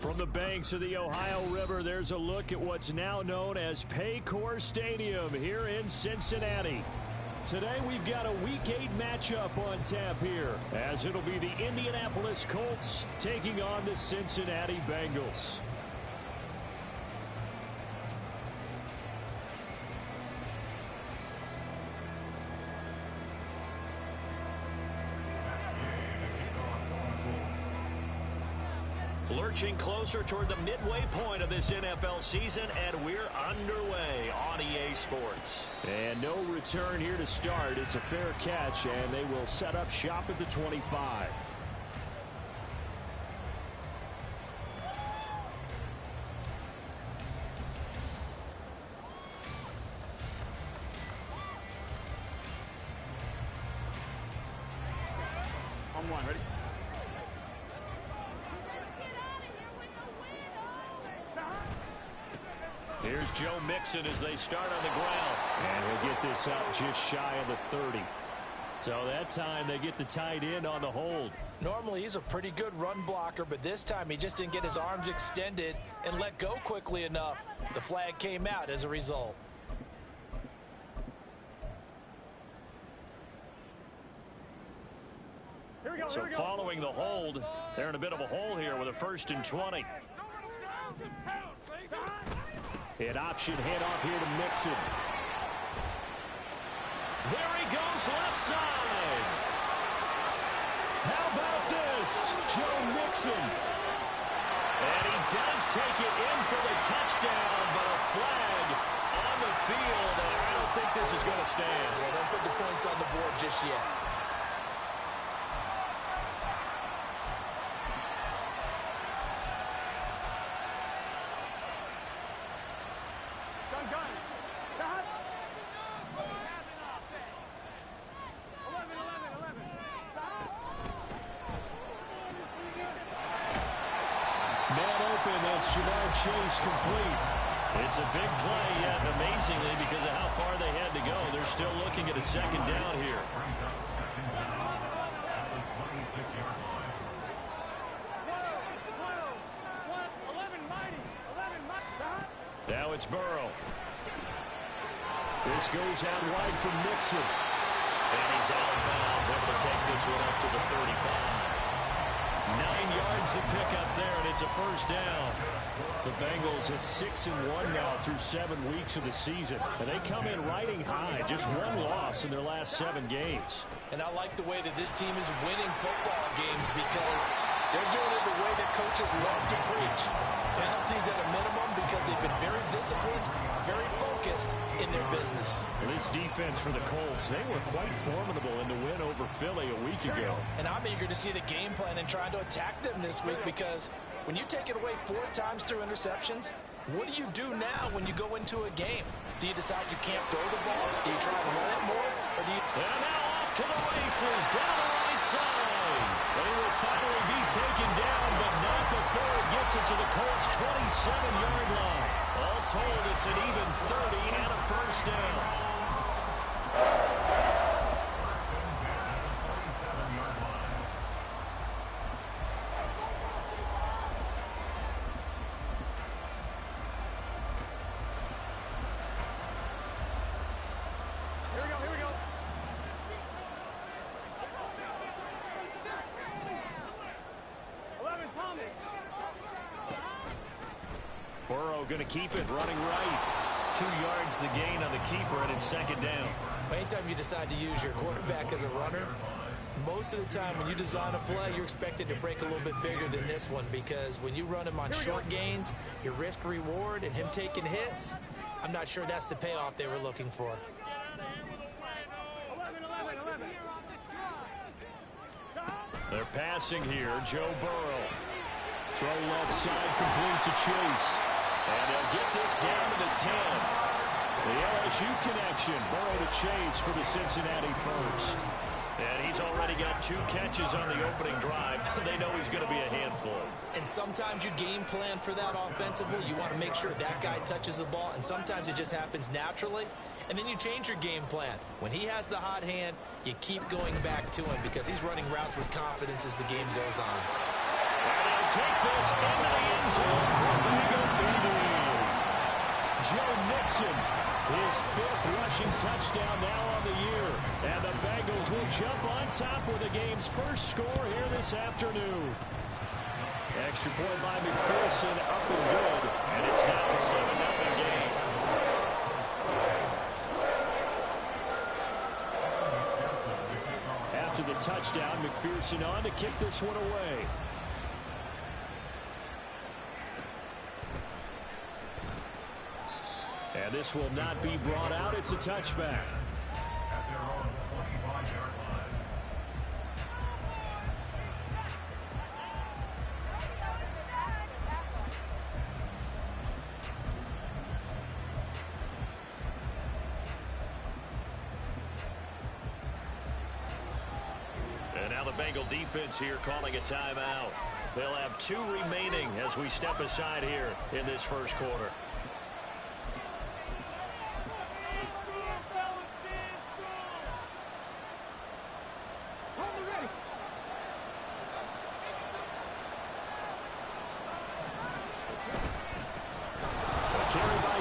From the banks of the Ohio River, there's a look at what's now known as Paycor Stadium here in Cincinnati. Today we've got a Week 8 matchup on tap here, as it'll be the Indianapolis Colts taking on the Cincinnati Bengals. Lurching closer toward the midway point of this NFL season, and we're underway on EA Sports. And no return here to start. It's a fair catch, and they will set up shop at the 25. On one, ready? Here's Joe Mixon as they start on the ground. And he'll get this up just shy of the 30. So that time they get the tight end on the hold. Normally he's a pretty good run blocker, but this time he just didn't get his arms extended and let go quickly enough. The flag came out as a result. So following the hold, they're in a bit of a hole here with a 1st and 20. An option handoff here to Mixon. There he goes left side. How about this? Joe Mixon. And he does take it in for the touchdown, but a flag on the field, and I don't think this is going to stand. Yeah, don't put the points on the board just yet. Chase complete. It's a big play, yet amazingly, because of how far they had to go, they're still looking at a 2nd down here. Now it's Burrow. This goes out wide for Mixon. And he's out of bounds, able to take this one up to the 35. 9 yards to pick up there, and it's a 1st down. The Bengals at 6-1 now through 7 weeks of the season. And they come in riding high, just 1 loss in their last 7 games. And I like the way that this team is winning football games because they're doing it the way that coaches love to preach. Penalties at a minimum because they've been very disciplined, very focused in their business. This defense for the Colts, they were quite formidable in the win over Philly a week ago. And I'm eager to see the game plan and trying to attack them this week because when you take it away 4 times through interceptions, what do you do now when you go into a game? Do you decide you can't throw the ball? Do you try and run it more? Or do you... And now off to the races, down the right side. They will finally be taken down, but not before it gets it to the Colts' 27-yard line. All told, it's an even 30 and a 1st down. Burrow going to keep it, running right. 2 yards the gain on the keeper, and it's 2nd down. Anytime you decide to use your quarterback as a runner, most of the time when you design a play, you're expected to break a little bit bigger than this one because when you run him on short gains, your risk-reward and him taking hits, I'm not sure that's the payoff they were looking for. They're passing here. Joe Burrow. Throw left side complete to Chase. And they'll get this down to the 10. The LSU connection. Burrow to Chase for the Cincinnati 1st. And he's already got 2 catches on the opening drive. They know he's going to be a handful. And sometimes you game plan for that offensively. You want to make sure that guy touches the ball. And sometimes it just happens naturally. And then you change your game plan. When he has the hot hand, you keep going back to him because he's running routes with confidence as the game goes on. And will take this into the end zone for Bengal TD. Joe Mixon, his 5th rushing touchdown now on the year. And the Bengals will jump on top with the game's first score here this afternoon. Extra point by McPherson, up and good. And it's now a 7-0 game. After the touchdown, McPherson on to kick this one away. And this will not be brought out. It's a touchback. And now the Bengal defense here calling a timeout. They'll have 2 remaining as we step aside here in this first quarter.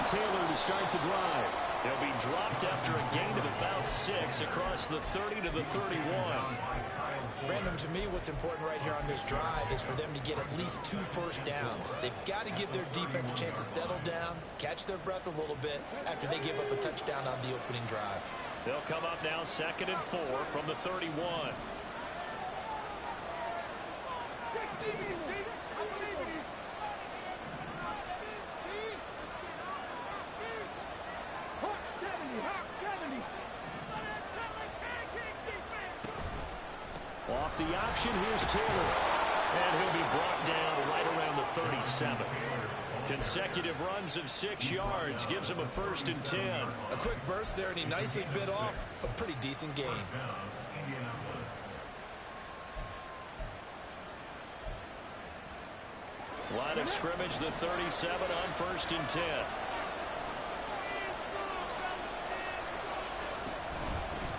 Taylor to start the drive. He'll be dropped after a gain of about 6 across the 30 to the 31. Brandon, to me, what's important right here on this drive is for them to get at least 2 first downs. They've got to give their defense a chance to settle down, catch their breath a little bit after they give up a touchdown on the opening drive. They'll come up now 2nd and 4 from the 31. Off the option, here's Taylor. And he'll be brought down right around the 37. Consecutive runs of 6 yards gives him a 1st and 10. A quick burst there, and he nicely bit off a pretty decent gain. Line of scrimmage, the 37 on 1st and 10.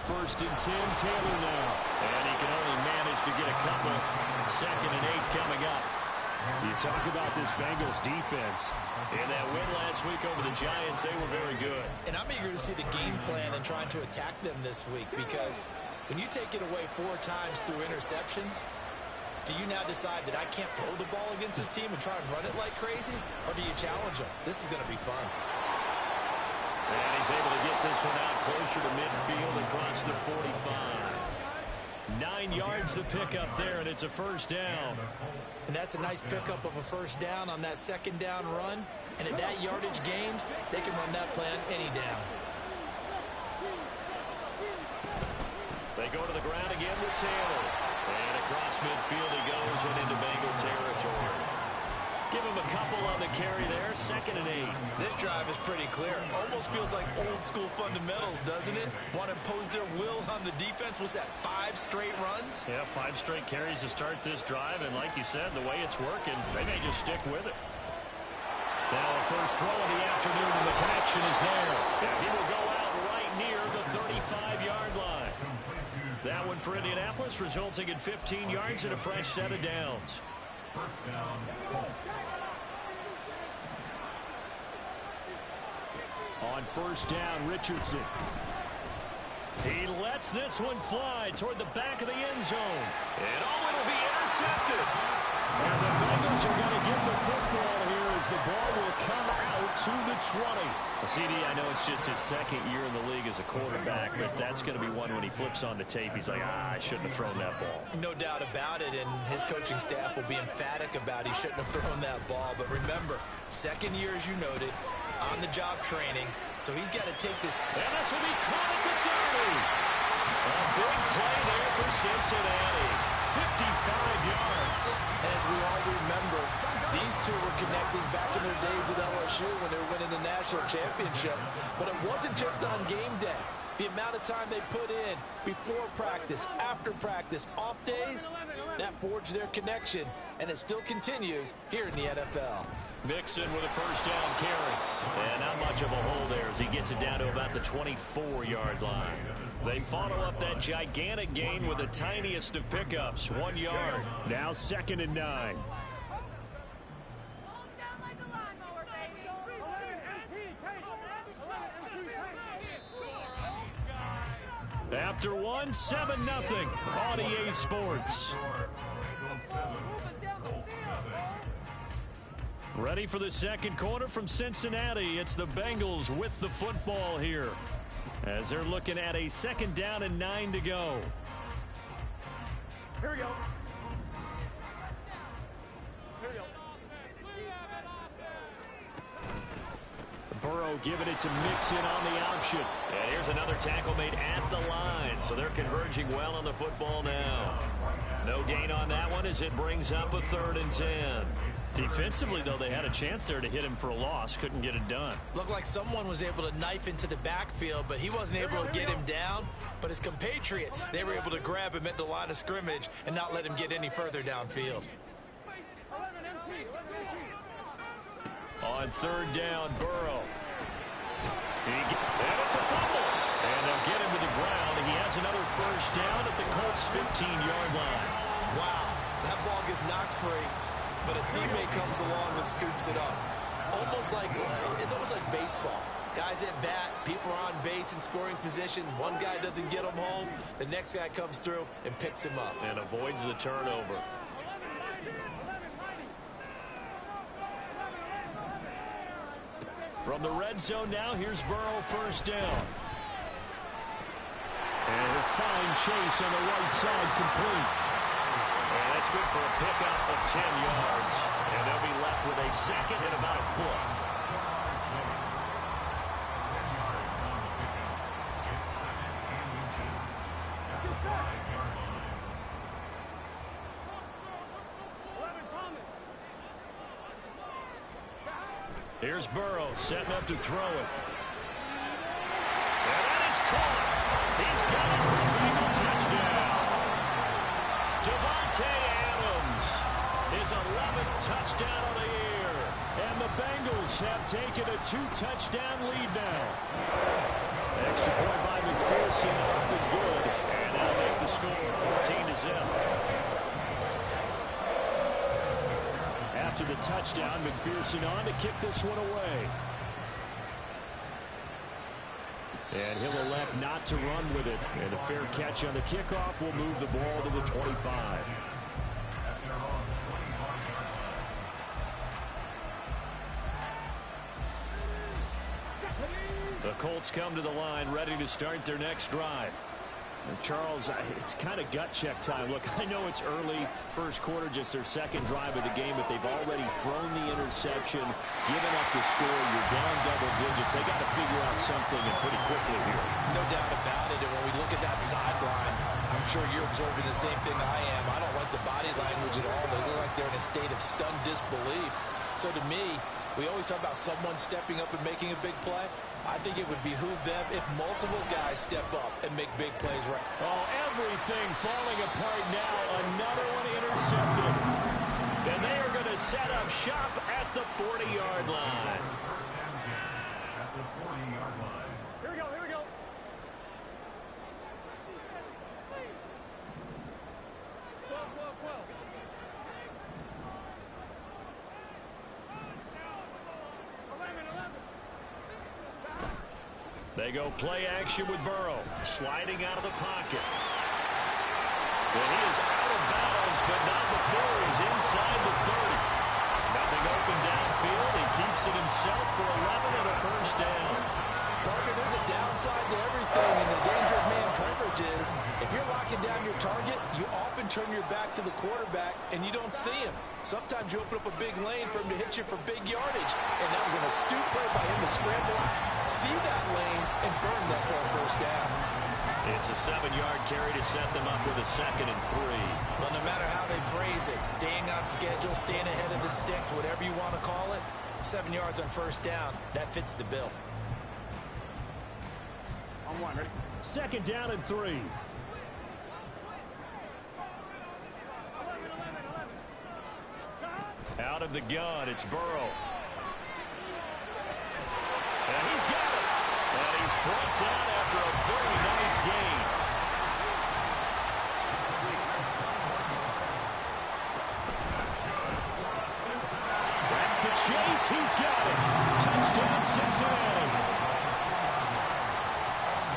First and 10, Taylor now. And he can only manage to get a couple. 2nd and 8 coming up. You talk about this Bengals defense. In that win last week over the Giants, they were very good. And I'm eager to see the game plan and trying to attack them this week, because when you take it away 4 times through interceptions, do you now decide that I can't throw the ball against this team and try and run it like crazy? Or do you challenge them? This is going to be fun. And he's able to get this one out closer to midfield across the 45. 9 yards to pick up there, and it's a 1st down. And that's a nice pickup of a 1st down on that 2nd down run. And at that yardage gained, they can run that plan any down. They go to the ground again with Taylor. And across midfield he goes and into Bengal territory. Give him a couple on the carry there. 2nd and 8. This drive is pretty clear. Almost feels like old school fundamentals, doesn't it? Want to impose their will on the defense. Was that 5 straight runs? Yeah, 5 straight carries to start this drive. And like you said, the way it's working, they may just stick with it. Now the first throw of the afternoon, and the connection is there. And he will go out right near the 35-yard line. That one for Indianapolis, resulting in 15 yards and a fresh set of downs. On 1st down, Richardson. He lets this one fly toward the back of the end zone. And it'll be intercepted. And the Bengals are going to get the football here as the ball will come out to the 20. CD, I know it's just his 2nd year in the league as a quarterback, but that's going to be one when he flips on the tape. He's like, I shouldn't have thrown that ball. No doubt about it, and his coaching staff will be emphatic about he shouldn't have thrown that ball. But remember, 2nd year, as you noted, on-the-job training, so he's got to take this. And this will be caught at the 30. A big play there for Cincinnati. 55 yards. As we all remember, these two were connecting back in their days at LSU when they were winning the national championship. But it wasn't just on game day. The amount of time they put in before practice, after practice, off days, that forged their connection, and it still continues here in the NFL. Mixon with a 1st down carry. And not much of a hole there as he gets it down to about the 24-yard line. They follow up that gigantic gain with the tiniest of pickups, 1 yard. Now 2nd and 9. After one, 7-0 on EA Sports. Ready for the second quarter from Cincinnati. It's the Bengals with the football here, as they're looking at a 2nd down and 9 to go. Here we go. Burrow giving it to Mixon on the option. And here's another tackle made at the line, so they're converging well on the football now. No gain on that one as it brings up a 3rd and 10. Defensively, though, they had a chance there to hit him for a loss. Couldn't get it done. Looked like someone was able to knife into the backfield, but he wasn't able to get him down. But his compatriots, they were able to grab him at the line of scrimmage and not let him get any further downfield. On 3rd down, Burrow. And it's a fumble. And they'll get him to the ground. He has another 1st down at the Colts' 15-yard line. Wow, that ball gets knocked free, but a teammate comes along and scoops it up. It's almost like baseball. Guys at bat, people are on base in scoring position. One guy doesn't get him home. The next guy comes through and picks him up. And avoids the turnover. From the red zone now, here's Burrow, 1st down. And he'll find Chase on the right side, complete. And that's good for a pickup of 10 yards. And they'll be left with a 2nd and about a foot. Here's Burrow setting up to throw it. And that is caught. He's got it for a Bengal touchdown. Devontae Adams, his 11th touchdown of the year. And the Bengals have taken a 2-touchdown lead now. Extra point by McPherson off the good. And they'll make the score 14-0. After the touchdown, McPherson on to kick this one away. And he'll elect not to run with it. And a fair catch on the kickoff will move the ball to the 25. The Colts come to the line, ready to start their next drive. And Charles, it's kind of gut check time. Look, I know it's early, 1st quarter, just their 2nd drive of the game, but they've already thrown the interception, given up the score. You're down double digits. They got to figure out something, and pretty quickly here. No doubt about it. And when we look at that sideline, I'm sure you're observing the same thing I am. I don't like the body language at all. They look like they're in a state of stunned disbelief. So to me, we always talk about someone stepping up and making a big play. I think it would behoove them if multiple guys step up and make big plays right. Oh, everything falling apart now. Another one intercepted. And they are going to set up shop at the 40-yard line. Here we go, here we go. They go play action with Burrow, sliding out of the pocket. And he is out of bounds, but not before he's inside the 30. Nothing open downfield. He keeps it himself for 11 and a 1st down. Parker, there's a downside to everything, and the danger of man coverage is if you're locking down your target, you often turn your back to the quarterback, and you don't see him. Sometimes you open up a big lane for him to hit you for big yardage, and that was an astute play by him to scramble, see that lane, and burn that for a 1st down. It's a 7-yard carry to set them up with a 2nd and 3. Well, no matter how they phrase it, staying on schedule, staying ahead of the sticks, whatever you want to call it, 7 yards on 1st down, that fits the bill. On 1, ready? 2nd down and 3. Out of the gun, it's Burrow. And he's got it. And he's brought down after a very nice gain. That's to Chase. He's got it. Touchdown, Cincinnati.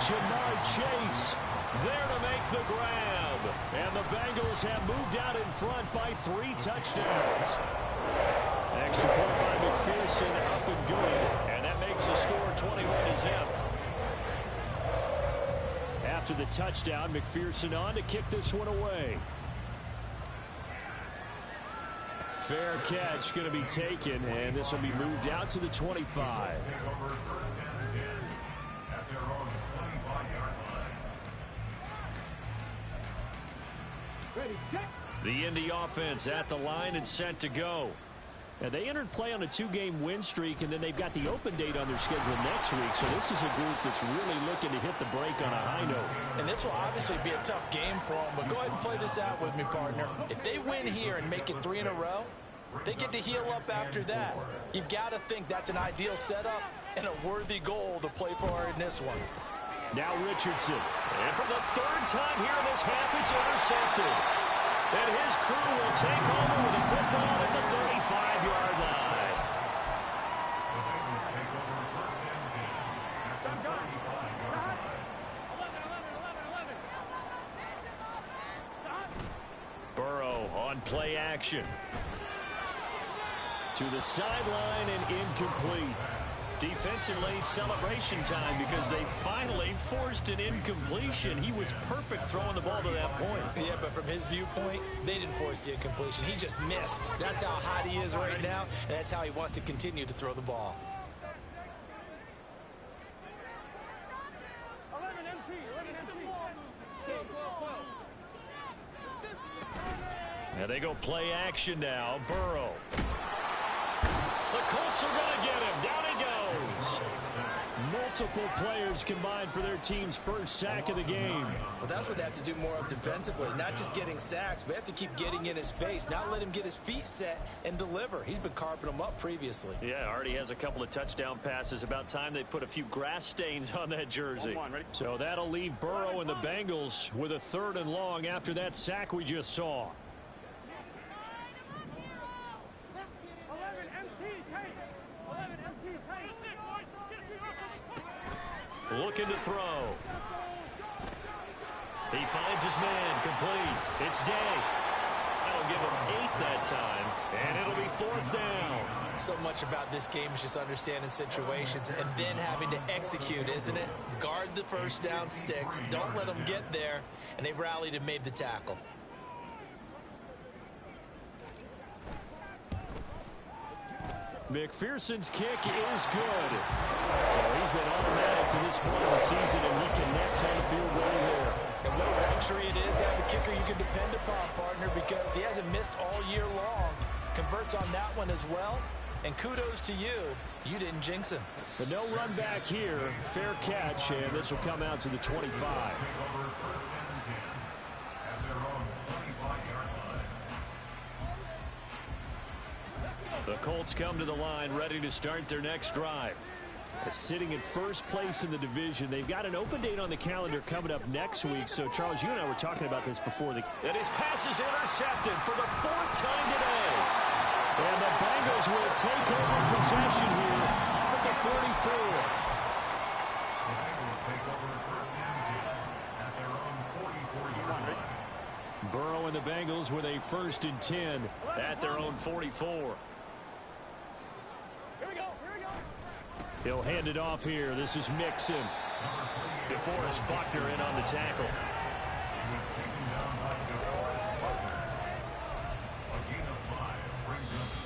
Jamar Chase there to make the grab. And the Bengals have moved out in front by 3 touchdowns. Extra point by McPherson, up and good. And that makes the score 21-0. After the touchdown, McPherson on to kick this one away. Fair catch going to be taken, and this will be moved out to the 25. The Indy offense at the line and set to go. Now, they entered play on a 2-game win streak, and then they've got the open date on their schedule next week. So this is a group that's really looking to hit the break on a high note. And this will obviously be a tough game for them, but go ahead and play this out with me, partner. If they win here and make it 3 in a row, they get to heal up after that. You've got to think that's an ideal setup and a worthy goal to play for in this one. Now Richardson. And for the 3rd time here in this half, it's intercepted. And his crew will take over with the football at the 35-yard line. Burrow on play action. To the sideline and incomplete. Defensively, celebration time because they finally forced an incompletion. He was perfect throwing the ball to that point. Yeah, but from his viewpoint, they didn't force the incompletion. He just missed. That's how hot he is right now, and that's how he wants to continue to throw the ball. Now they go play action now. Burrow. The Colts are going to get him. Down he goes. Multiple players combined for their team's first sack of the game. Well, that's what they have to do more of defensively. Not just getting sacks, but they have to keep getting in his face. Not let him get his feet set and deliver. He's been carving them up previously. Yeah, already has a couple of touchdown passes. About time they put a few grass stains on that jersey. So that'll leave Burrow and the Bengals with a 3rd and long after that sack we just saw. Looking to throw. He finds his man, complete. It's Day. That'll give him 8 that time, and it'll be 4th down. So much about this game is just understanding situations and then having to execute, isn't it? Guard the first down sticks. Don't let them get there, and they rallied and made the tackle. McPherson's kick is good. So he's been automatic to this point of the season, and he connects on the field goal there. And what a luxury it is to have a kicker you can depend upon, partner, because he hasn't missed all year long. Converts on that one as well. And kudos to you. You didn't jinx him. But no run back here. Fair catch, and this will come out to the 25. The Colts come to the line ready to start their next drive. Sitting in first place in the division. They've got an open date on the calendar coming up next week. So, Charles, you and I were talking about this before. And his pass is intercepted for the 4th time today. And the Bengals will take over possession here at the 44. Burrow and the Bengals with a 1st and 10 at their own 44. He'll hand it off here. This is Mixon. DeForest Buckner in on the tackle.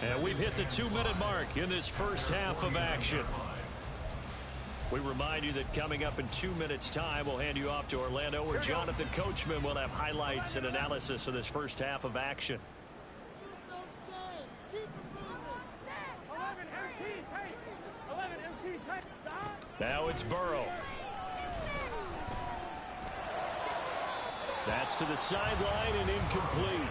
And we've hit the 2-minute mark in this first half of action. We remind you that coming up in 2 minutes' time, we'll hand you off to Orlando, where Jonathan Coachman will have highlights and analysis of this first half of action. Now it's Burrow. That's to the sideline and incomplete.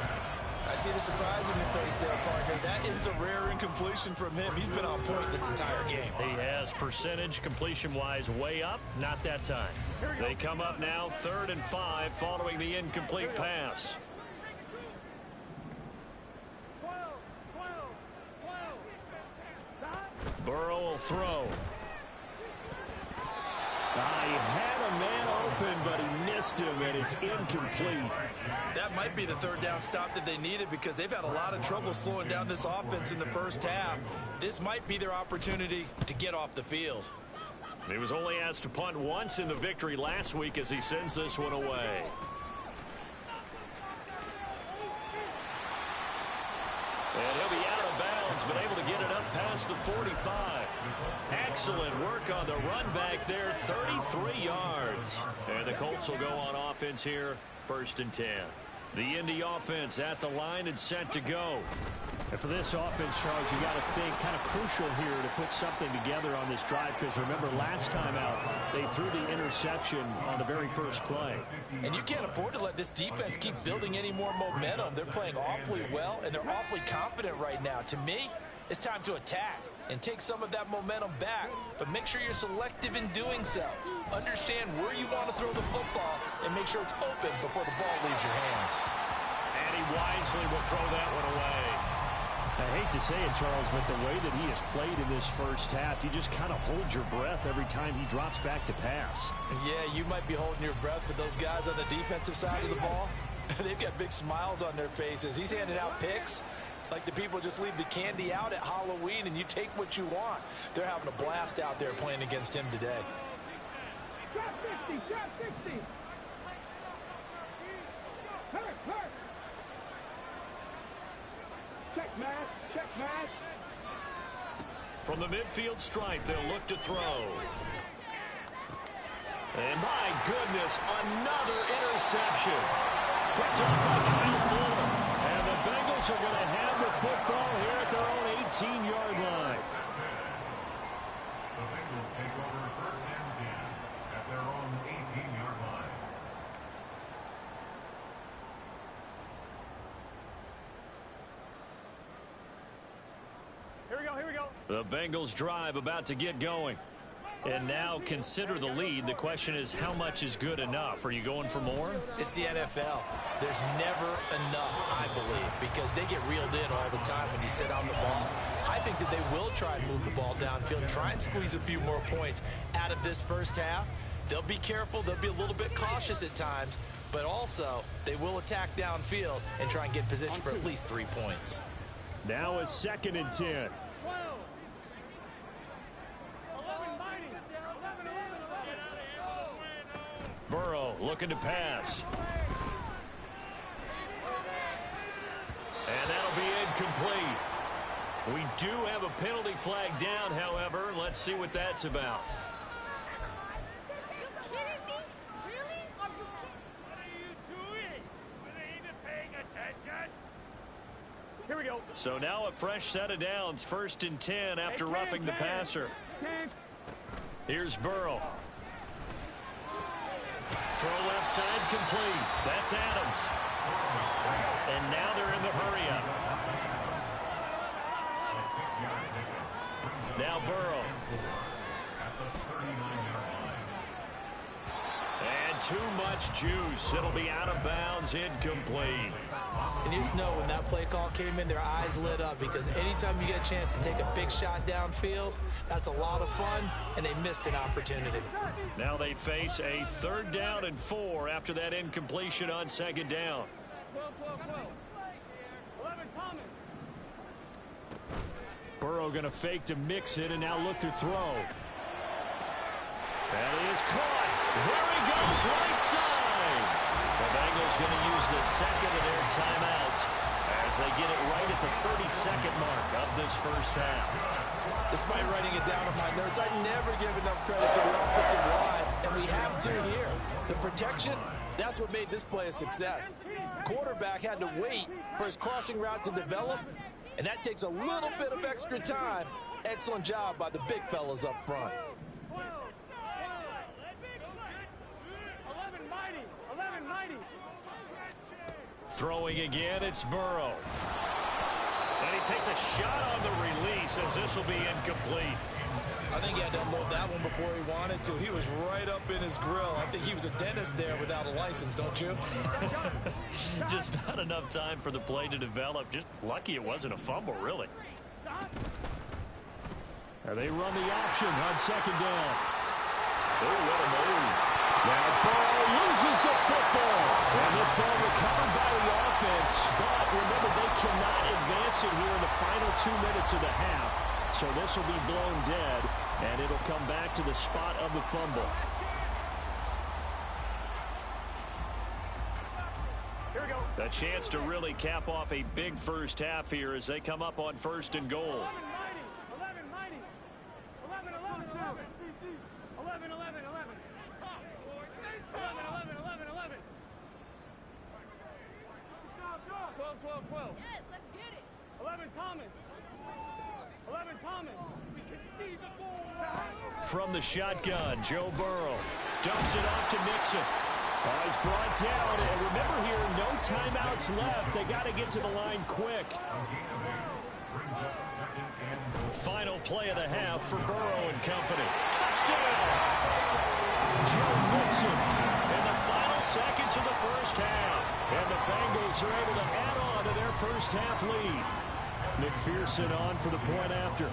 I see the surprise in your face there, partner. That is a rare incompletion from him. He's been on point this entire game. He has percentage completion-wise way up. Not that time. They come up now 3rd and 5 following the incomplete pass. Burrow will throw. He had a man open, but he missed against him, and it's incomplete. That might be the third down stop that they needed because they've had a lot of trouble slowing down this offense in the first half. This might be their opportunity to get off the field. He was only asked to punt once in the victory last week as he sends this one away. And he'll be out of bounds, but able to get it up past the 45. Excellent work on the run back there, 33 yards. And the Colts will go on offense here, 1st and 10. The Indy offense at the line and set to go. And for this offense, Charles, you got to think kind of crucial here to put something together on this drive because remember last time out they threw the interception on the very first play. And you can't afford to let this defense keep building any more momentum. They're playing awfully well and they're awfully confident right now. To me, it's time to attack and take some of that momentum back, but make sure you're selective in doing so. Understand where you want to throw the football and make sure it's open before the ball leaves your hands. And he wisely will throw that one away. I hate to say it, Charles, but the way that he has played in this first half, you just kind of hold your breath every time he drops back to pass. Yeah, you might be holding your breath, but those guys on the defensive side of the ball, they've got big smiles on their faces. He's handing out picks like the people just leave the candy out at Halloween and you take what you want. They're having a blast out there playing against him today. Drop 60, drop 60. Hurt, hurt. Check match, check match. From the midfield stripe, they'll look to throw. And my goodness, another interception. Picked up by Kyle Fuller. And the Bengals are going to have the football here at their own 18-yard line. The Bengals take over 1st and 10 at their own 18-yard line. Here we go, here we go. The Bengals drive about to get going. And now consider the lead. The question is, how much is good enough? Are you going for more? It's the NFL. There's never enough, I believe, because they get reeled in all the time when you sit on the ball. I think that they will try and move the ball downfield, try and squeeze a few more points out of this first half. They'll be careful. They'll be a little bit cautious at times, but also they will attack downfield and try and get in position for at least 3 points. Now a 2nd and 10. Burrow looking to pass. And that'll be incomplete. We do have a penalty flag down, however. Let's see what that's about. Are you kidding me? Really? Are you kidding? What are you doing? Are they even paying attention? Here we go. So now a fresh set of downs, 1st and 10 after Hey, roughing the passer. Here's Burrow. Throw left side complete. That's Adams. And now they're in the hurry-up. Now Burrow. And too much juice. It'll be out of bounds, incomplete. And you just know when that play call came in, their eyes lit up because anytime you get a chance to take a big shot downfield, that's a lot of fun, and they missed an opportunity. Now they face a 3rd down and 4 after that incompletion on 2nd down. 11 Thomas. Burrow going to fake to mix it and now look to throw. And he is caught. There he goes, right side. The Bengals going to use the 2nd of their timeouts as they get it right at the 32nd mark of this first half. Despite writing it down on my notes, I never give enough credit to the offensive line, and we have to here. The protection, that's what made this play a success. Quarterback had to wait for his crossing route to develop, and that takes a little bit of extra time. Excellent job by the big fellas up front. 11 mighty. Throwing again, it's Burrow. And he takes a shot on the release as this will be incomplete. I think he had to unload that one before he wanted to. He was right up in his grill. I think he was a dentist there without a license, don't you? Just not enough time for the play to develop. Just lucky it wasn't a fumble, really. They run the option on 2nd down. Oh, what a move. Now Burrow loses the football. And this ball recovered by the offense. But remember, they cannot advance it here in the final 2 minutes of the half. So this will be blown dead, and it'll come back to the spot of the fumble. Here we go. A chance to really cap off a big first half here as they come up on 1st and goal. 12. Yes, let's get it. 11 Thomas. 11 Thomas. We can see the ball. From the shotgun, Joe Burrow dumps it off to Mixon. He's brought down, and remember here, no timeouts left. They got to get to the line quick. Final play of the half for Burrow and company. Touchdown! Joe Mixon in the final seconds of the first half. And the Bengals are able to add on to their first half lead. McPherson on for the point after.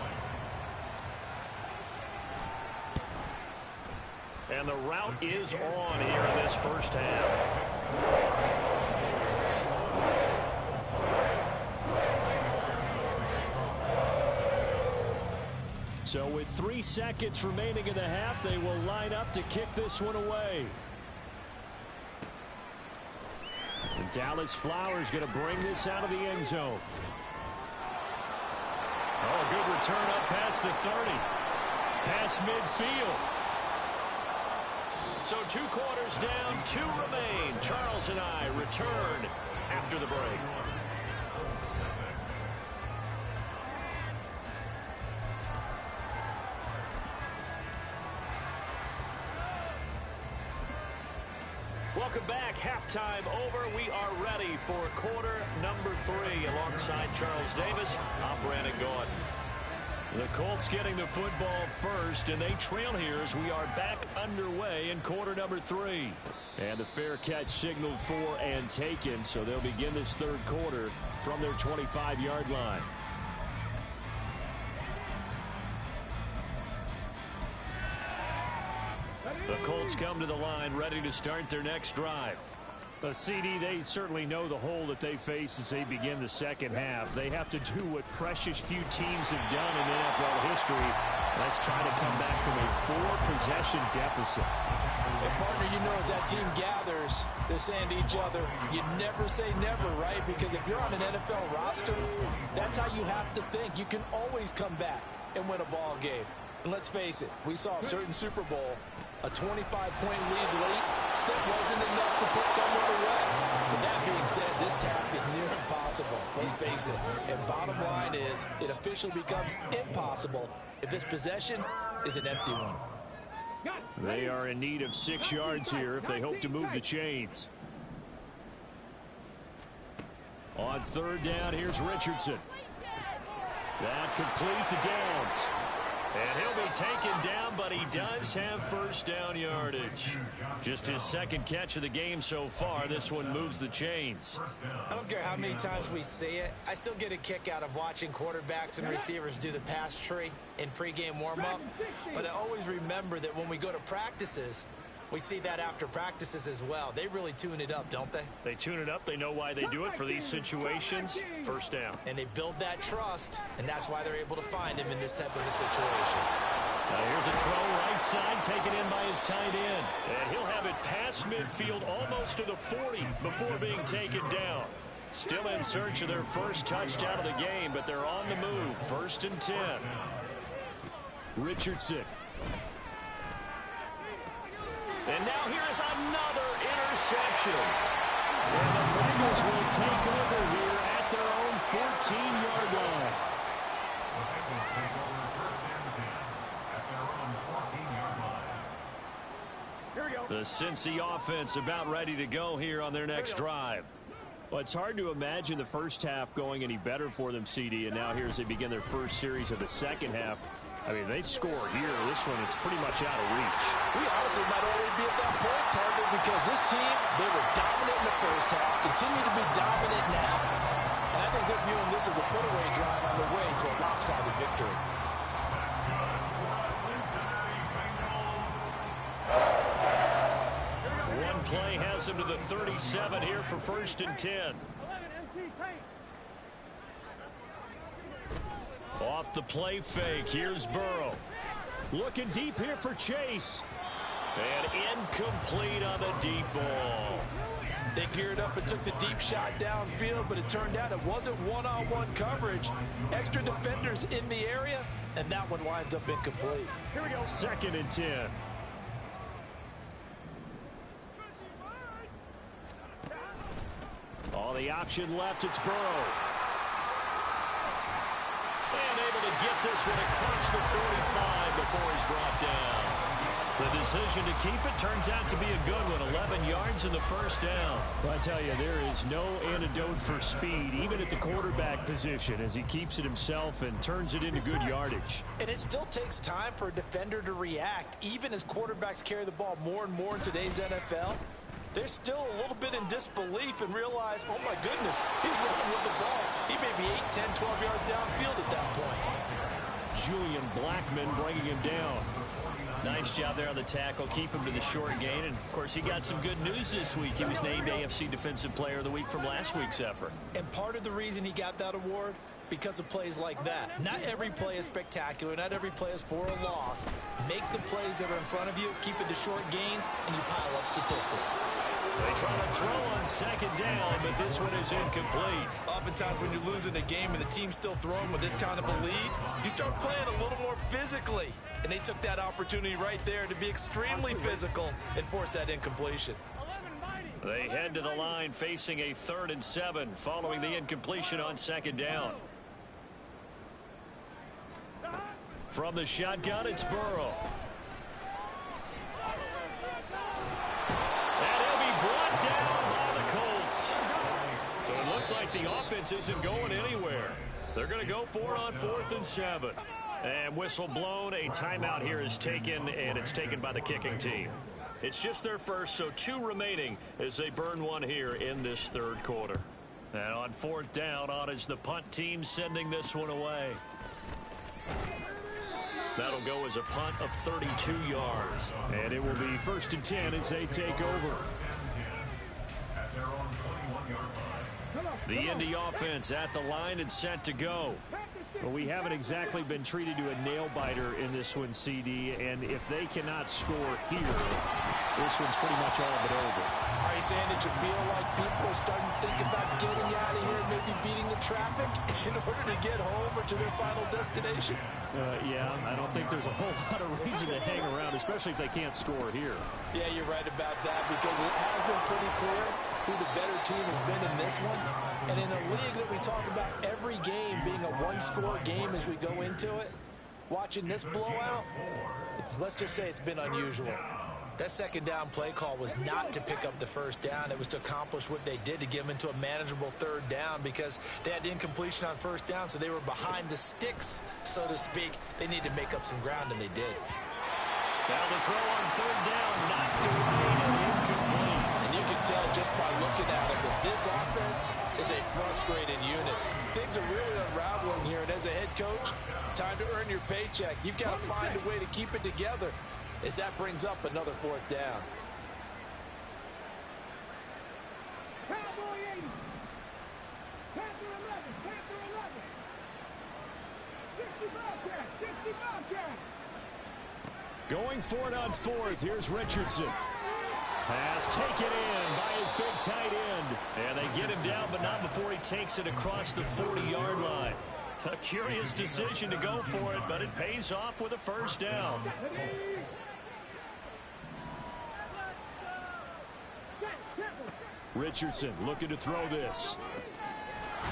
And the route is on here in this first half. So with 3 seconds remaining in the half, they will line up to kick this one away. And Dallas Flowers going to bring this out of the end zone. Oh, good return up past the 30. Past midfield. So 2 quarters down, 2 remain. Charles and I return after the break. Welcome back. Halftime over. We are ready for quarter number 3 alongside Charles Davis. I'm Brandon Gordon. The Colts getting the football first, and they trail here as we are back underway in quarter number 3. And the fair catch signaled for and taken, so they'll begin this 3rd quarter from their 25-yard line. The Colts come to the line ready to start their next drive. CD, they certainly know the hole that they face as they begin the second half. They have to do what precious few teams have done in NFL history. Let's try to come back from a 4-possession deficit. And partner, you know, as that team gathers, they're saying to each other, you never say never, right? Because if you're on an NFL roster, that's how you have to think. You can always come back and win a ball game. And let's face it, we saw a certain Super Bowl, a 25-point lead late, that wasn't enough to put someone away. But that being said, this task is near impossible. Let's face it. And bottom line is, it officially becomes impossible if this possession is an empty one. They are in need of 6 yards here if they hope to move the chains. On 3rd down, here's Richardson. That complete to Downs. And he'll be taken down, but he does have first down yardage. Just his 2nd catch of the game so far. This one moves the chains. I don't care how many times we see it. I still get a kick out of watching quarterbacks and receivers do the pass tree in pregame warm-up. But I always remember that when we go to practices, we see that after practices as well. They really tune it up, don't they? They tune it up. They know why they do it for these situations. First down. And they build that trust, and that's why they're able to find him in this type of a situation. Now here's a throw right side taken in by his tight end. And he'll have it past midfield almost to the 40 before being taken down. Still in search of their first touchdown of the game, but they're on the move. 1st and 10. Richardson. And now here is another interception. And the Bengals will take over here at their own 14-yard line. The Bengals take over 1st and 10 at their own 14-yard line. Here we go. The Cincy offense about ready to go here on their next drive. Well, it's hard to imagine the first half going any better for them, CD, and now here as they begin their first series of the second half. I mean, they score here. This one, it's pretty much out of reach. We honestly might already be at that point, partner, because this team, they were dominant in the first half, continue to be dominant now. And I think they're viewing this as a put-away drive on the way to a lopsided victory. That's good for the Cincinnati Bengals. play has him to the 37 here for 1st and 10. Off the play fake, here's Burrow. Looking deep here for Chase. And incomplete on the deep ball. They geared up and took the deep shot downfield, but it turned out it wasn't one-on-one coverage. Extra defenders in the area, and that one winds up incomplete. Here we go. 2nd and 10. All the option left, it's Burrow. And able to get this one across the 45 before he's brought down. The decision to keep it turns out to be a good one. 11 yards in the 1st down. Well, I tell you, there is no antidote for speed, even at the quarterback position, as he keeps it himself and turns it into good yardage. And it still takes time for a defender to react, even as quarterbacks carry the ball more and more in today's NFL. They're still a little bit in disbelief and realize, oh my goodness, he's running with the ball. He may be 8, 10, 12 yards downfield at that point. Julian Blackmon bringing him down. Nice job there on the tackle. Keep him to the short gain. And, of course, he got some good news this week. He was named AFC Defensive Player of the Week from last week's effort. And part of the reason he got that award, because of plays like that. Not every play is spectacular. Not every play is for a loss. Make the plays that are in front of you, keep it to short gains, and you pile up statistics. They try to throw on 2nd down, but this one is incomplete. Oftentimes when you're losing a game and the team's still throwing with this kind of a lead, you start playing a little more physically. And they took that opportunity right there to be extremely physical and force that incompletion. They head to the line facing a 3rd and 7 following the incompletion on 2nd down. From the shotgun, it's Burrow. And he'll be brought down by the Colts. So it looks like the offense isn't going anywhere. They're going to go for it on 4th and 7. And whistle blown. A timeout here is taken, and it's taken by the kicking team. It's just their first, so 2 remaining as they burn one here in this 3rd quarter. And on 4th down, on is the punt team sending this one away. That'll go as a punt of 32 yards. And it will be 1st and 10 as they take over. The Indy offense at the line and set to go. Well, we haven't exactly been treated to a nail-biter in this one, CD, and if they cannot score here, this one's pretty much all but over. Are you saying that you feel like people are starting to think about getting out of here and maybe beating the traffic in order to get home or to their final destination? Yeah, I don't think there's a whole lot of reason to hang around, especially if they can't score here. Yeah, you're right about that, because it has been pretty clear who the better team has been in this one. And in a league that we talk about every game being a one-score game as we go into it, watching this blowout, let's just say it's been unusual. That 2nd down play call was not to pick up the 1st down. It was to accomplish what they did, to get them into a manageable 3rd down, because they had incompletion on 1st down, so they were behind the sticks, so to speak. They needed to make up some ground, and they did. Now the throw on 3rd down, knocked away and incomplete. And you can tell just by looking at it that this offense is a frustrated unit. Things are really unraveling here, and as a head coach, time to earn your paycheck. You've got to find a way to keep it together, as that brings up another 4th down. Going for it on 4th. Here's Richardson. Pass taken in by his big tight end. And they get him down, but not before he takes it across the 40-yard line. A curious decision to go for it, but it pays off with a 1st down. Richardson looking to throw this.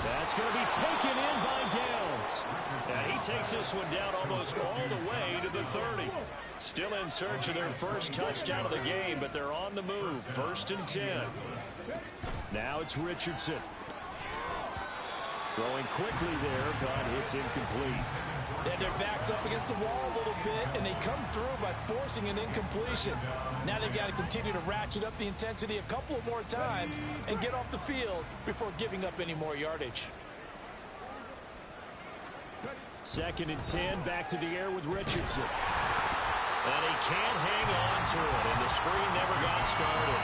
That's going to be taken in by Downs. And he takes this one down almost all the way to the 30. Still in search of their first touchdown of the game, but they're on the move. 1st and 10. Now it's Richardson. Throwing quickly there, but it's incomplete. And their back's up against the wall a little bit, and they come through by forcing an incompletion. Now they've got to continue to ratchet up the intensity a couple of more times and get off the field before giving up any more yardage. 2nd and 10, back to the air with Richardson. And he can't hang on to it, and the screen never got started.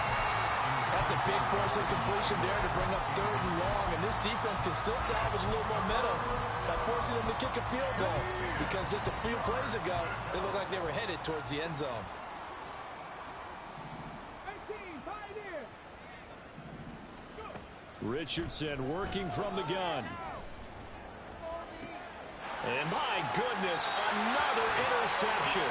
That's a big force of completion there to bring up 3rd and long, and this defense can still salvage a little momentum by forcing them to kick a field goal, because just a few plays ago, they looked like they were headed towards the end zone. Richardson working from the gun. And my goodness, another interception.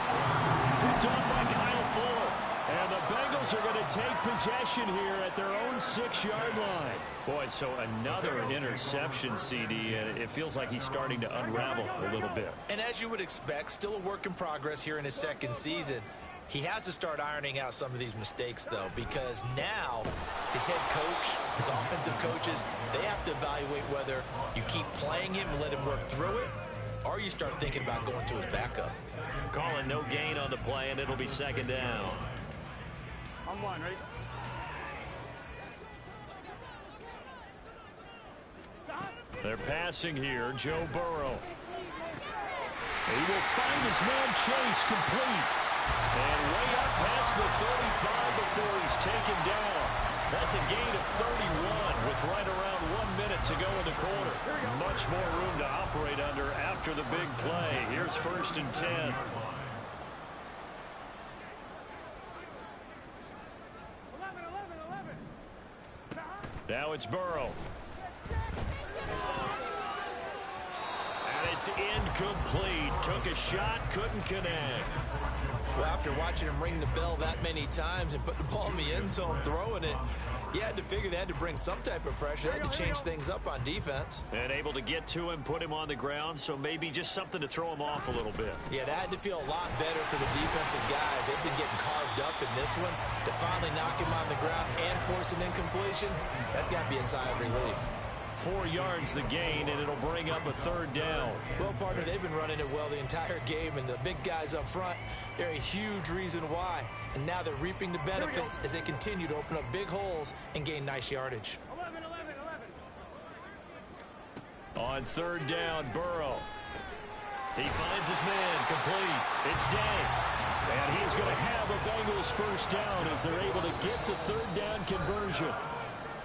Picked up by Kyle Fuller. And the Bengals are going to take possession here at their own 6-yard line. Boy, so another interception, CD, and it feels like he's starting to unravel a little bit. And as you would expect, still a work in progress here in his 2nd season. He has to start ironing out some of these mistakes, though, because now his head coach, his offensive coaches, they have to evaluate whether you keep playing him and let him work through it, or you start thinking about going to his backup. Calling no gain on the play, and it'll be 2nd down. On one, ready? They're passing here, Joe Burrow. He will find his man Chase complete. And way up past the 35 before he's taken down. That's a gain of 31 with right around 1 minute to go in the quarter. Much more room to operate under after the big play. Here's 1st and 10. Now it's Burrow. And it's incomplete. Took a shot, couldn't connect. Well, after watching him ring the bell that many times and put the ball in the end zone, throwing it, you had to figure they had to bring some type of pressure. They had to change things up on defense. And able to get to him, put him on the ground, so maybe just something to throw him off a little bit. Yeah, that had to feel a lot better for the defensive guys. They've been getting carved up in this one. To finally knock him on the ground and force an incompletion, that's got to be a sigh of relief. 4 yards the gain, and it'll bring up a 3rd down. Well, partner, they've been running it well the entire game, and the big guys up front, they're a huge reason why. And now they're reaping the benefits as they continue to open up big holes and gain nice yardage. 11. On 3rd down, Burrow. He finds his man complete. It's Day. And he's going to have a Bengals 1st down as they're able to get the 3rd down conversion.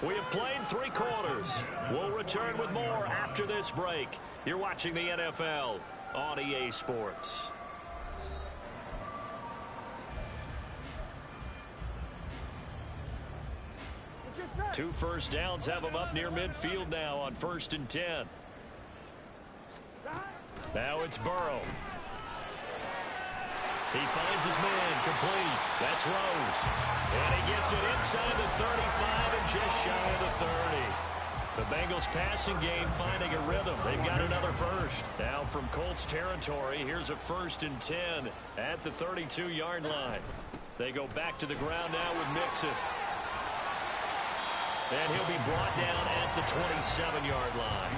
We have played 3 quarters. We'll return with more after this break. You're watching the NFL on EA Sports. Two 1st downs have them up near midfield now on 1st and 10. Now it's Burrow. He finds his man complete. That's Rose. And he gets it inside the 35 and just shy of the 30. The Bengals passing game finding a rhythm. They've got another 1st. Now from Colts territory, here's a 1st and 10 at the 32-yard line. They go back to the ground now with Mixon. And he'll be brought down at the 27-yard line.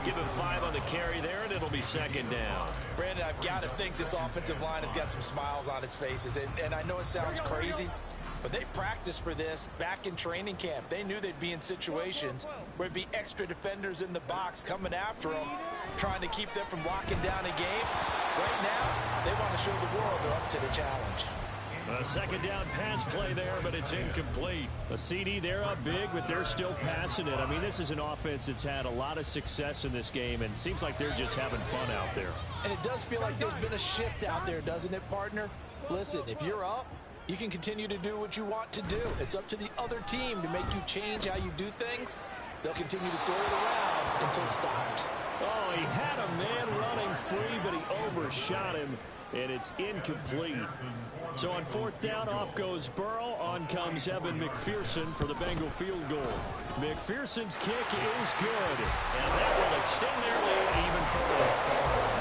Give him 5 on the carry there, and it'll be 2nd down. Brandon, I've got to think this offensive line has got some smiles on its faces. And I know it sounds crazy, but they practiced for this back in training camp. They knew they'd be in situations where it'd be extra defenders in the box coming after them, trying to keep them from locking down a game. Right now, they want to show the world they're up to the challenge. A 2nd down pass play there, but it's incomplete. The CD, they're up big, but they're still passing it. I mean, this is an offense that's had a lot of success in this game, and it seems like they're just having fun out there. And it does feel like there's been a shift out there, doesn't it, partner? Listen, if you're up, you can continue to do what you want to do. It's up to the other team to make you change how you do things. They'll continue to throw it around until stopped. Oh, he had a man running free, but he overshot him, and it's incomplete. So on 4th down, off goes Burrow. On comes Evan McPherson for the Bengal field goal. McPherson's kick is good, and that will extend their lead even further.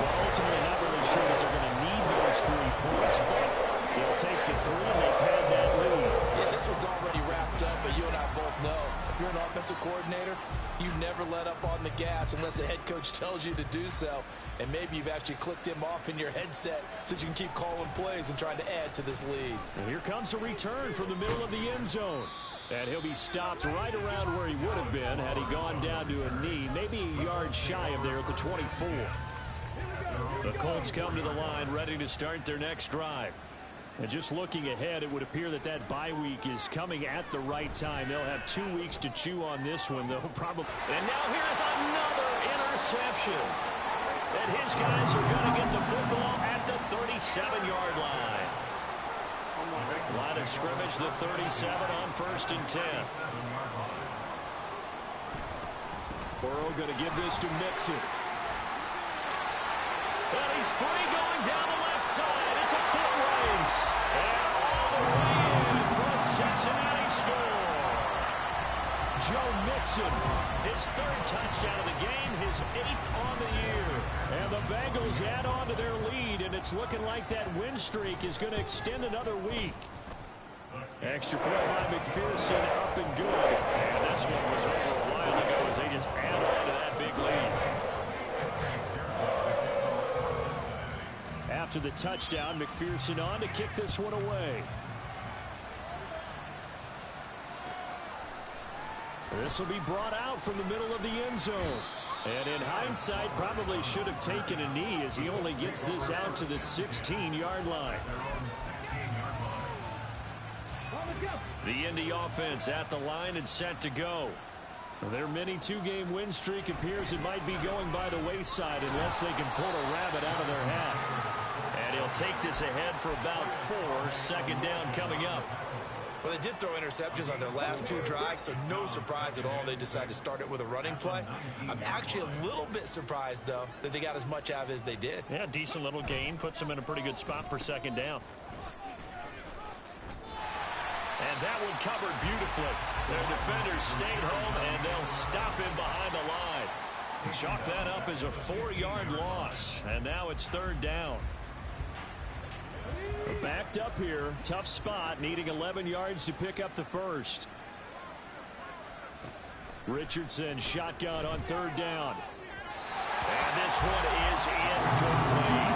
Well, ultimately, not really sure that they're going to need those 3 points, but they'll take the 3 and they pad that lead. Yeah, this one's already wrapped up, but you and I both know if you're an offensive coordinator, you never let up on the gas unless the head coach tells you to do so. And maybe you've actually clicked him off in your headset so you can keep calling plays and trying to add to this lead. And here comes a return from the middle of the end zone. And he'll be stopped right around where he would have been had he gone down to a knee, maybe a yard shy of there at the 24. The Colts come to the line ready to start their next drive. And just looking ahead, it would appear that that bye week is coming at the right time. They'll have 2 weeks to chew on this one, though, probably. And now here's another interception. And his guys are going to get the football at the 37-yard line. Line of scrimmage, the 37 on 1st and 10. Burrow going to give this to Mixon. And he's free going down the left side. It's a foot race. And all the way in for a Cincinnati score. Joe Mixon, his 3rd touchdown of the game, his 8th on the year. And the Bengals add on to their lead, and it's looking like that win streak is going to extend another week. Extra point by McPherson, up and good. And this one was over a while ago as they just add on to that big lead. After the touchdown, McPherson on to kick this one away. This will be brought out from the middle of the end zone. And in hindsight, probably should have taken a knee as he only gets this out to the 16-yard line. The Indy offense at the line and set to go. Their mini 2-game win streak appears it might be going by the wayside unless they can pull a rabbit out of their hat. And he'll take this ahead for about 4. 2nd down coming up. Well, they did throw interceptions on their last 2 drives, so no surprise at all they decided to start it with a running play. I'm actually a little bit surprised, though, that they got as much out of it as they did. Yeah, decent little gain. Puts them in a pretty good spot for 2nd down. And that one covered beautifully. Their defenders stayed home, and they'll stop him behind the line. Chalk that up as a 4-yard loss. And now it's 3rd down. Backed up here. Tough spot. Needing 11 yards to pick up the first. Richardson shotgun on 3rd down. And this one is incomplete.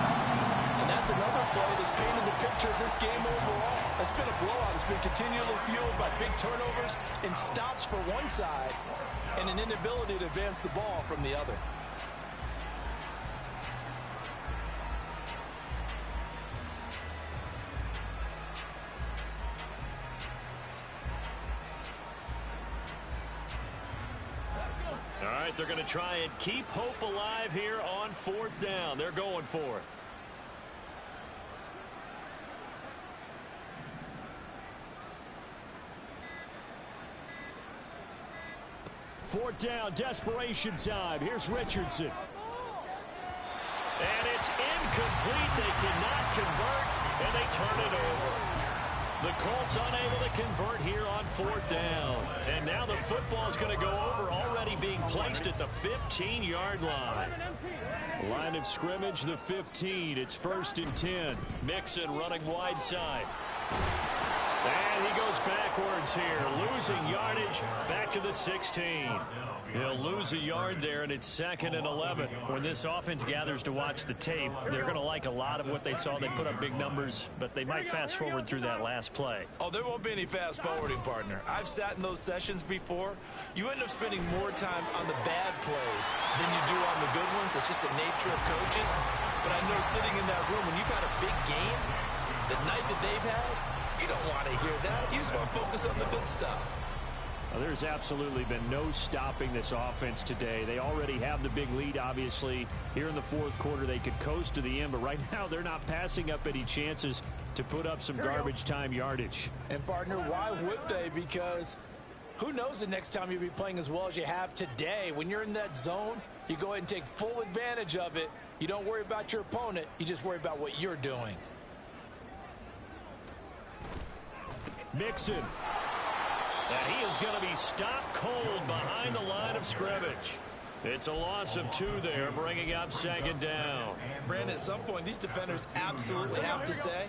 And that's another play that's painted the picture of this game overall. It's been a blowout. It's been continually fueled by big turnovers and stops for one side and an inability to advance the ball from the other. All right, they're going to try and keep hope alive here on 4th down. They're going for it. 4th down, desperation time. Here's Richardson. And it's incomplete. They cannot convert, and they turn it over. The Colts unable to convert here on 4th down. And now the football's going to go over, already being placed at the 15-yard line. Line of scrimmage, the 15. It's 1st and 10. Mixon running wide side. And he goes backwards here, losing yardage back to the 16. He'll lose a yard there, and it's 2nd and 11. When this offense gathers to watch the tape, they're going to like a lot of what they saw. They put up big numbers, but they might fast forward through that last play. Oh, there won't be any fast forwarding, partner. I've sat in those sessions before. You end up spending more time on the bad plays than you do on the good ones. It's just the nature of coaches. But I know sitting in that room, when you've had a big game, the night that they've had, you don't want to hear that. You just want to focus on the good stuff. Well, there's absolutely been no stopping this offense today. They already have the big lead, obviously. Here in the 4th quarter, they could coast to the end, but right now they're not passing up any chances to put up some garbage time yardage. And, partner, why would they? Because who knows the next time you'll be playing as well as you have today. When you're in that zone, you go ahead and take full advantage of it. You don't worry about your opponent. You just worry about what you're doing. Mixon. And he is going to be stopped cold behind the line of scrimmage. It's a loss of 2 there, bringing up 2nd down. Brandon, at some point, these defenders absolutely have to say,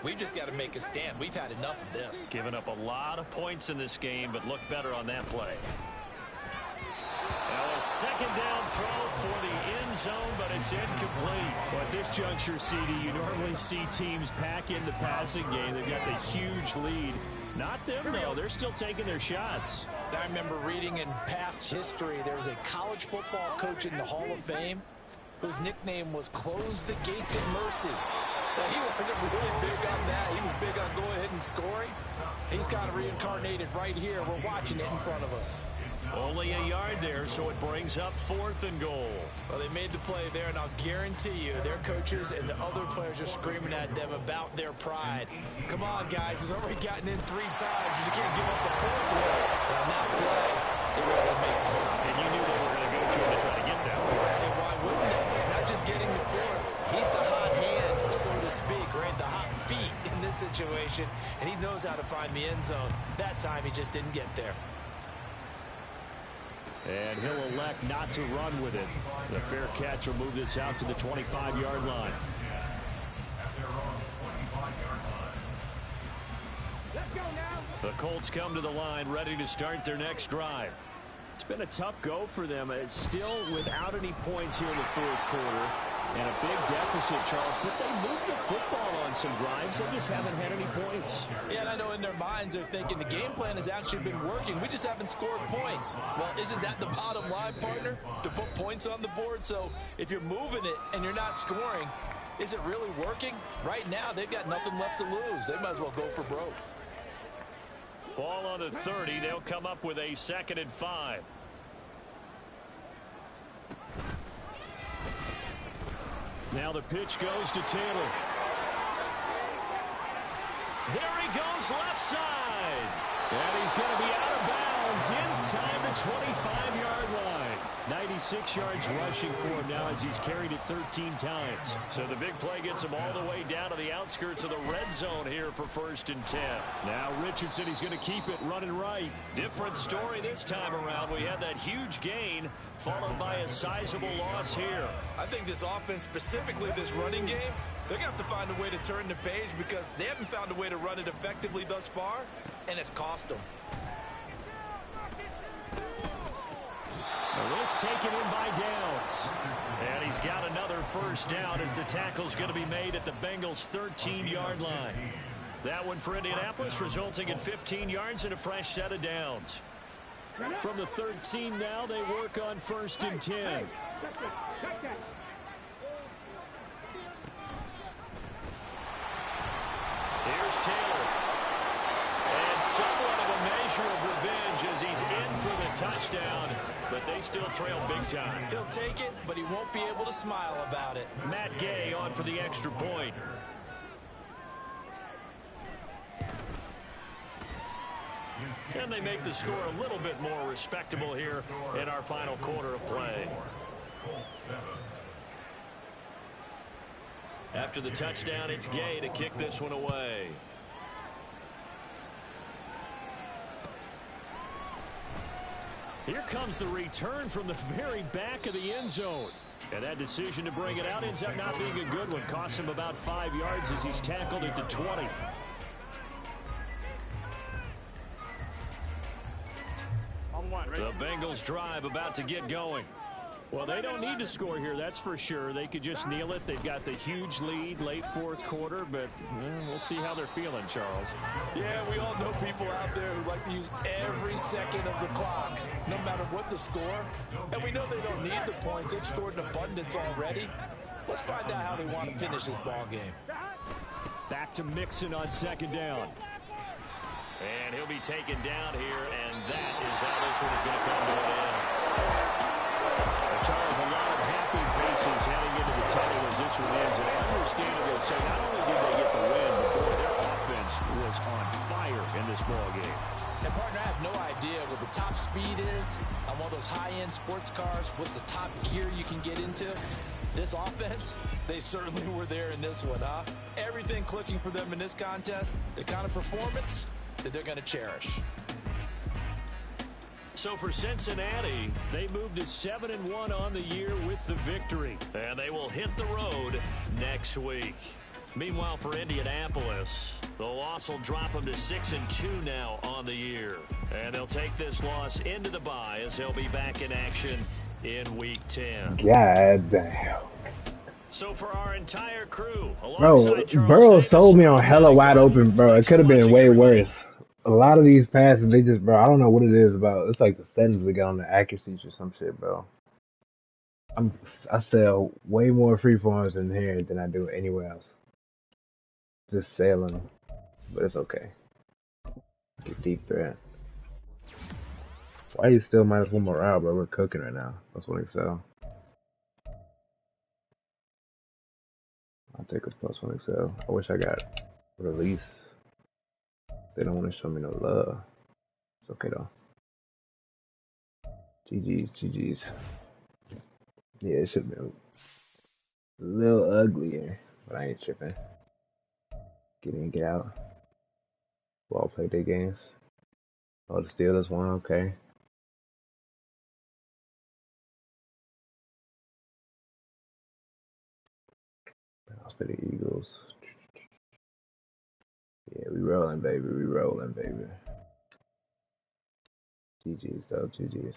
we've just got to make a stand. We've had enough of this. Giving up a lot of points in this game, but look better on that play. Now a 2nd down throw for the end zone, but it's incomplete. Well, at this juncture, CD, you normally see teams pack in the passing game. They've got the huge lead. Not them, though. They're still taking their shots. I remember reading in past history, there was a college football coach in the Hall of Fame whose nickname was Close the Gates of Mercy. Now, he wasn't really big on that. He was big on go ahead and scoring. He's kind of reincarnated right here. We're watching it in front of us. Only a yard there, so it brings up 4th and goal. Well, they made the play there, and I'll guarantee you their coaches and the other players are screaming at them about their pride. Come on, guys. He's already gotten in 3 times. You can't give up a 4th one. And on that play, they were able to make the stop. And you knew they were going to go to him to try to get that 4th. And why wouldn't they? He's not just getting the 4th. He's the hot hand, so to speak, right? The hot feet in this situation. And he knows how to find the end zone. That time, he just didn't get there. And he'll elect not to run with it. The fair catch will move this out to the 25-yard line. Let's go now. The Colts come to the line ready to start their next drive. It's been a tough go for them. It's still without any points here in the 4th quarter. And a big deficit, Charles. But they moved the football on some drives. They just haven't had any points. Yeah, and I know in their minds they're thinking the game plan has actually been working. We just haven't scored points. Well, isn't that the bottom line, partner? To put points on the board? So if you're moving it and you're not scoring, is it really working? Right now, they've got nothing left to lose. They might as well go for broke. Ball on the 30. They'll come up with a 2nd and 5. Now the pitch goes to Taylor. There he goes left side. And he's going to be out of bounds inside the 25-yard line. 96 yards rushing for him now as he's carried it 13 times. So the big play gets him all the way down to the outskirts of the red zone here for 1st and 10. Now Richardson, he's going to keep it running right. Different story this time around. We had that huge gain followed by a sizable loss here. I think this offense, specifically this running game, they're going to have to find a way to turn the page because they haven't found a way to run it effectively thus far, and it's cost them. This taken in by Downs. And he's got another 1st down as the tackle's going to be made at the Bengals' 13-yard line. That one for Indianapolis, resulting in 15 yards and a fresh set of downs. From the 13 now, they work on 1st and 10. Here's Taylor. And somewhat of a measure of revenge as he's in for the touchdown, but they still trail big time. He'll take it, but he won't be able to smile about it. Matt Gay on for the extra point. And they make the score a little bit more respectable here in our final quarter of play. After the touchdown, it's Gay to kick this one away. Here comes the return from the very back of the end zone. And that decision to bring it out ends up not being a good one. Costs him about 5 yards as he's tackled at the 20. The Bengals drive about to get going. Well, they don't need to score here, that's for sure. They could just kneel it. They've got the huge lead late 4th quarter, but we'll see how they're feeling, Charles. Yeah, we all know people out there who like to use every second of the clock, no matter what the score. And we know they don't need the points. They've scored in abundance already. Let's find out how they want to finish this ball game. Back to Mixon on 2nd down. And he'll be taken down here, and that is how this one is going to come to an end. Charles, a lot of happy faces heading into the tunnel as this one ends. And understandable to say, not only did they get the win, but boy, their offense was on fire in this ball game. And partner, I have no idea what the top speed is on one of those high-end sports cars. What's the top gear you can get into? This offense, they certainly were there in this one, huh? Everything clicking for them in this contest, the kind of performance that they're going to cherish. So for Cincinnati, They moved to 7-1 on the year with the victory. and they will hit the road next week. Meanwhile, for Indianapolis, the loss will drop them to 6-2 now on the year. And they'll take this loss into the bye as they'll be back in action in Week 10. God damn. So for our entire crew, Bro, alongside Charles Burrow Davis, sold me on hella wide open, bro. It could have been way worse. A lot of these passes, they just, bro, I don't know what it is about. It's like the settings we got on the accuracies or some shit, bro. I sell way more freeforms in here than I do anywhere else. just sailing, but it's okay. Get deep threat. Why are you still minus 1 morale, bro? We're cooking right now. That's what I sell. I'll take a +1 Excel. I wish I got release. They don't want to show me no love. It's okay though. GG's, GG's. Yeah, it should have been a little uglier, but I ain't tripping. Get in, get out. We'll all play their games. Oh, the Steelers won, okay. I'll play the Eagles. Yeah, we rolling, baby. We rolling, baby. GG's, though. GG's.